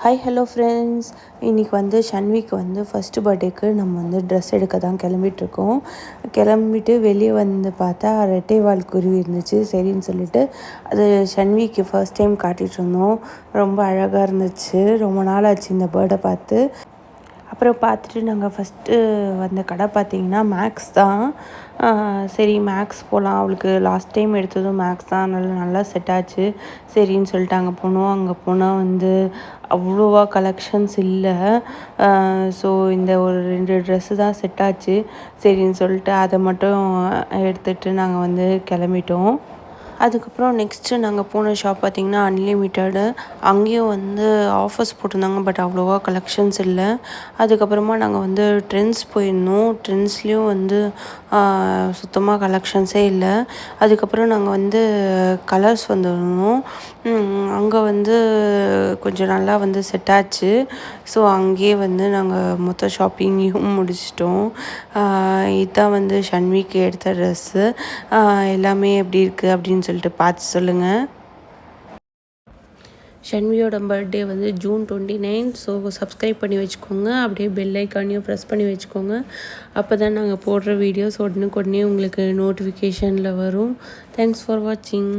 Hi hello friends. இன்றைக்கி வந்து ஷன்விக்கு வந்து ஃபஸ்ட்டு பர்த்டேக்கு நம்ம வந்து ட்ரெஸ் எடுக்க தான் கிளம்பிட்டுருக்கோம். கிளம்பிட்டு வெளியே வந்து பார்த்தா ரெட்டைவால் குருவி இருந்துச்சு. சரின்னு சொல்லிட்டு அது ஷன்விக்கு ஃபர்ஸ்ட் டைம் காட்டிகிட்ருந்தோம். ரொம்ப அழகாக இருந்துச்சு. ரொம்ப நாள் ஆச்சு இந்த பேர்டை பார்த்து. அப்புறம் பார்த்துட்டு நாங்கள் ஃபஸ்ட்டு வந்த கடை பார்த்திங்கன்னா மேக்ஸ் தான். சரி மேக்ஸ் போகலாம், அவளுக்கு லாஸ்ட் டைம் எடுத்ததும் மேக்ஸ் தான், நல்லா செட் ஆச்சு. சரின்னு சொல்லிட்டு அங்கே போனோம். அங்கே போனால் வந்து அவ்வளோவா கலெக்ஷன்ஸ் இல்லை. ஸோ இந்த ஒரு 2 ட்ரெஸ்ஸு தான் செட் ஆச்சு. சரின்னு சொல்லிட்டு அதை மட்டும் எடுத்துகிட்டு நாங்கள் வந்து கிளம்பிட்டோம். அதுக்கப்புறம் நெக்ஸ்ட்டு நாங்கள் போன ஷாப் பார்த்திங்கன்னா அன்லிமிட்டடு. அங்கேயும் வந்து ஆஃபர்ஸ் போட்டிருந்தாங்க, பட் அவ்வளோவா கலெக்ஷன்ஸ் இல்லை. அதுக்கப்புறமா நாங்கள் வந்து ட்ரெண்ட்ஸ் போயிருந்தோம். ட்ரெண்ட்ஸ்லேயும் வந்து சுத்தமாக கலெக்ஷன்ஸே இல்லை. அதுக்கப்புறம் நாங்கள் வந்து கலர்ஸ் வந்துருந்தோம். அங்கே வந்து கொஞ்சம் நல்லா வந்து செட் ஆச்சு. ஸோ அங்கேயே வந்து நாங்கள் மொத்த ஷாப்பிங்கையும் முடிச்சிட்டோம். இதுதான் வந்து ஷன்விக்கு எடுத்த ட்ரெஸ்ஸு. எல்லாமே எப்படி இருக்குது அப்படின்னு சொல்லிட்டு பார்த்து சொல்லுங்கள். ஷன்வியோட பர்த்டே வந்து ஜூன் 29. ஸோ சப்ஸ்கிரைப் பண்ணி வச்சுக்கோங்க. அப்படியே பெல் ஐக்கானையும் ப்ரெஸ் பண்ணி வச்சுக்கோங்க. அப்போ தான் நாங்கள் போடுற வீடியோஸ் உடனுக்குடனே உங்களுக்கு நோட்டிஃபிகேஷனில் வரும். தேங்க்ஸ் ஃபார் வாட்சிங்.